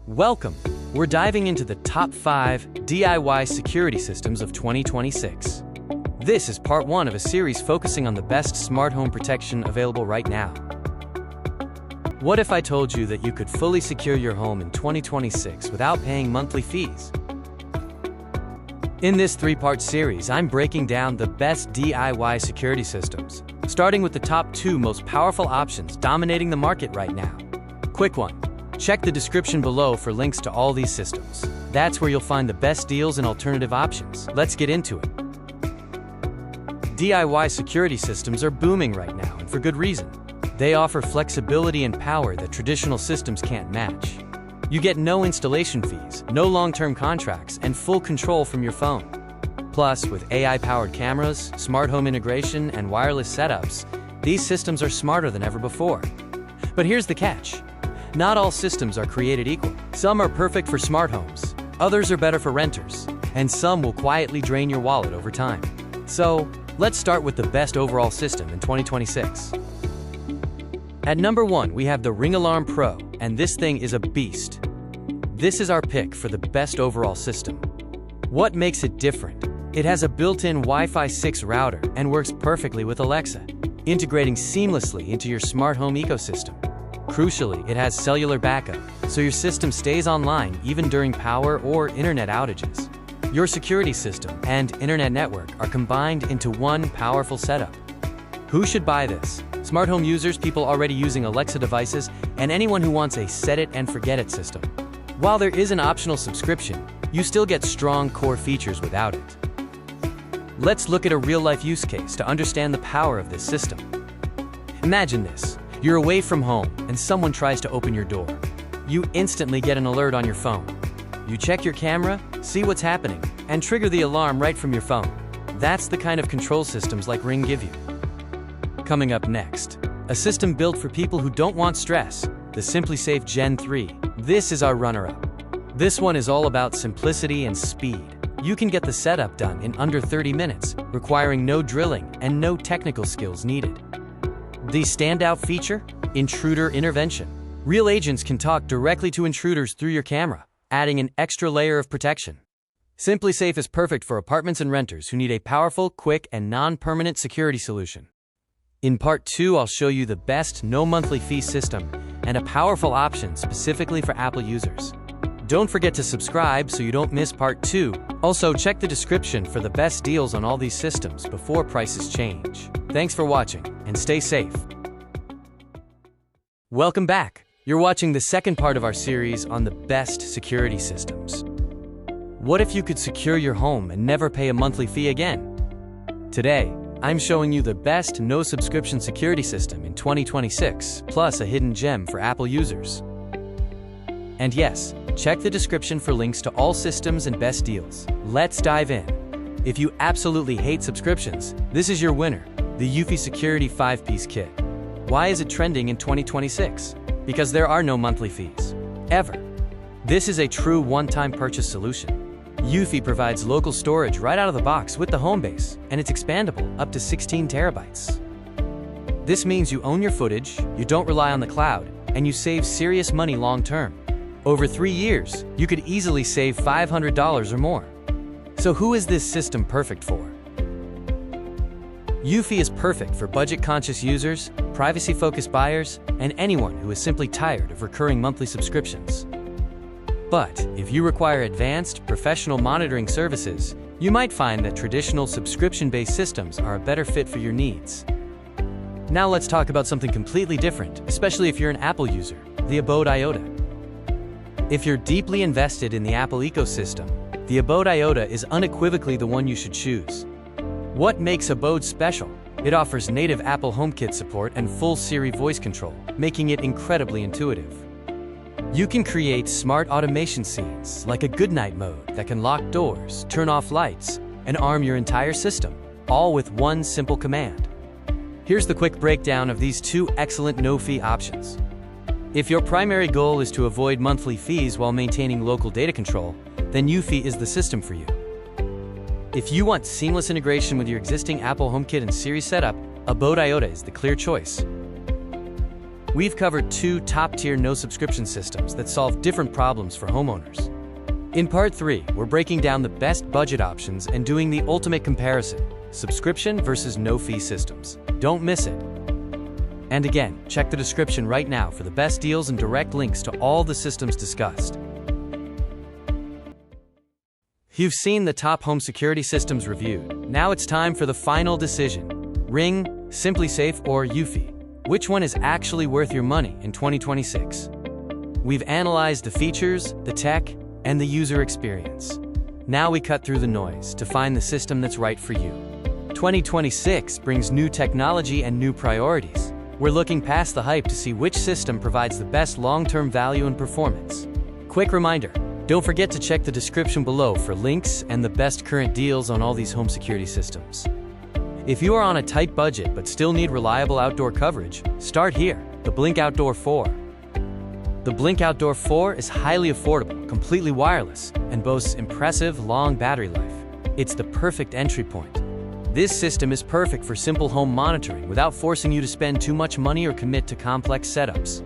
Welcome! We're diving into the top 5 DIY security systems of 2026. This is part 1 of a series focusing on the best smart home protection available right now. What if I told you that you could fully secure your home in 2026 without paying monthly fees? In this 3-part series, I'm breaking down the best DIY security systems, starting with the top 2 most powerful options dominating the market right now. Quick one. Check the description below for links to all these systems. That's where you'll find the best deals and alternative options. Let's get into it. DIY security systems are booming right now, and for good reason. They offer flexibility and power that traditional systems can't match. You get no installation fees, no long-term contracts, and full control from your phone. Plus, with AI-powered cameras, smart home integration, and wireless setups, these systems are smarter than ever before. But here's the catch. Not all systems are created equal. Some are perfect for smart homes, others are better for renters, and some will quietly drain your wallet over time. So, let's start with the best overall system in 2026. At number 1, we have the Ring Alarm Pro, and this thing is a beast. This is our pick for the best overall system. What makes it different? It has a built-in Wi-Fi 6 router and works perfectly with Alexa, integrating seamlessly into your smart home ecosystem. Crucially, it has cellular backup, so your system stays online even during power or internet outages. Your security system and internet network are combined into one powerful setup. Who should buy this? Smart home users, people already using Alexa devices, and anyone who wants a set-it-and-forget-it system. While there is an optional subscription, you still get strong core features without it. Let's look at a real-life use case to understand the power of this system. Imagine this. You're away from home, and someone tries to open your door. You instantly get an alert on your phone. You check your camera, see what's happening, and trigger the alarm right from your phone. That's the kind of control systems like Ring give you. Coming up next, a system built for people who don't want stress, the SimpliSafe Gen 3. This is our runner-up. This one is all about simplicity and speed. You can get the setup done in under 30 minutes, requiring no drilling and no technical skills needed. The standout feature? Intruder intervention. Real agents can talk directly to intruders through your camera, adding an extra layer of protection. SimpliSafe is perfect for apartments and renters who need a powerful, quick, and non-permanent security solution. In part 2, I'll show you the best no monthly fee system and a powerful option specifically for Apple users. Don't forget to subscribe so you don't miss part 2. Also, check the description for the best deals on all these systems before prices change. Thanks for watching, and stay safe. Welcome back. You're watching the second part of our series on the best security systems. What if you could secure your home and never pay a monthly fee again? Today, I'm showing you the best no-subscription security system in 2026, plus a hidden gem for Apple users. And yes, check the description for links to all systems and best deals. Let's dive in. If you absolutely hate subscriptions, this is your winner, the Eufy Security 5-piece kit. Why is it trending in 2026? Because there are no monthly fees. Ever. This is a true one-time purchase solution. Eufy provides local storage right out of the box with the HomeBase, and it's expandable up to 16 terabytes. This means you own your footage, you don't rely on the cloud, and you save serious money long-term. Over 3 years, you could easily save $500 or more. So who is this system perfect for? Eufy is perfect for budget-conscious users, privacy-focused buyers, and anyone who is simply tired of recurring monthly subscriptions. But if you require advanced, professional monitoring services, you might find that traditional subscription-based systems are a better fit for your needs. Now let's talk about something completely different, especially if you're an Apple user, the Abode Iota. If you're deeply invested in the Apple ecosystem, the Abode Iota is unequivocally the one you should choose. What makes Abode special? It offers native Apple HomeKit support and full Siri voice control, making it incredibly intuitive. You can create smart automation scenes like a goodnight mode that can lock doors, turn off lights, and arm your entire system, all with one simple command. Here's the quick breakdown of these 2 excellent no-fee options. If your primary goal is to avoid monthly fees while maintaining local data control, then Eufy is the system for you. If you want seamless integration with your existing Apple HomeKit and Siri setup, Abode Iota is the clear choice. we've covered 2 top-tier no-subscription systems that solve different problems for homeowners. In Part 3, we're breaking down the best budget options and doing the ultimate comparison: subscription versus no-fee systems. Don't miss it. And again, check the description right now for the best deals and direct links to all the systems discussed. You've seen the top home security systems reviewed. Now it's time for the final decision. Ring, SimpliSafe, or Eufy. Which one is actually worth your money in 2026? We've analyzed the features, the tech, and the user experience. Now we cut through the noise to find the system that's right for you. 2026 brings new technology and new priorities. We're looking past the hype to see which system provides the best long-term value and performance. Quick reminder, don't forget to check the description below for links and the best current deals on all these home security systems. If you are on a tight budget but still need reliable outdoor coverage, start here, the Blink Outdoor 4. The Blink Outdoor 4 is highly affordable, completely wireless, and boasts impressive long battery life. It's the perfect entry point. This system is perfect for simple home monitoring without forcing you to spend too much money or commit to complex setups.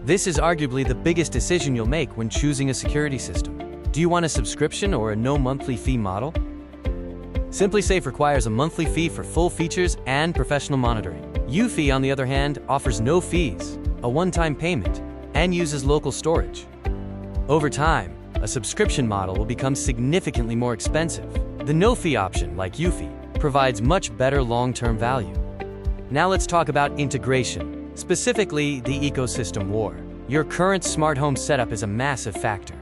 This is arguably the biggest decision you'll make when choosing a security system. Do you want a subscription or a no monthly fee model? SimpliSafe requires a monthly fee for full features and professional monitoring. Eufy, on the other hand, offers no fees, a one-time payment, and uses local storage. Over time, a subscription model will become significantly more expensive. The no-fee option, like Eufy, provides much better long-term value. Now let's talk about integration, specifically the ecosystem war. Your current smart home setup is a massive factor.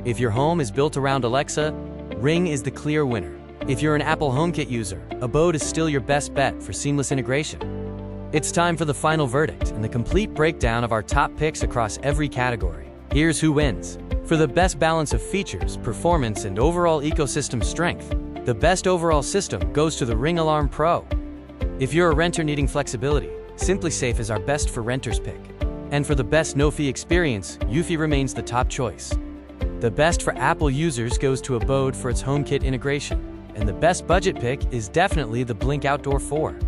If your home is built around Alexa, Ring is the clear winner. If you're an Apple HomeKit user, Abode is still your best bet for seamless integration. It's time for the final verdict and the complete breakdown of our top picks across every category. Here's who wins. For the best balance of features, performance, and overall ecosystem strength, the best overall system goes to the Ring Alarm Pro. If you're a renter needing flexibility, SimpliSafe is our best for renters pick. And for the best no-fee experience, Eufy remains the top choice. The best for Apple users goes to Abode for its HomeKit integration. And the best budget pick is definitely the Blink Outdoor 4.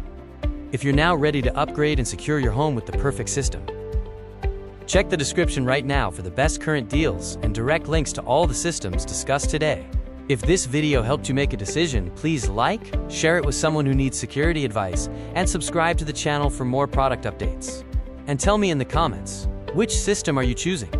If you're now ready to upgrade and secure your home with the perfect system, check the description right now for the best current deals and direct links to all the systems discussed today. If this video helped you make a decision, please like, share it with someone who needs security advice, and subscribe to the channel for more product updates. And tell me in the comments, which system are you choosing?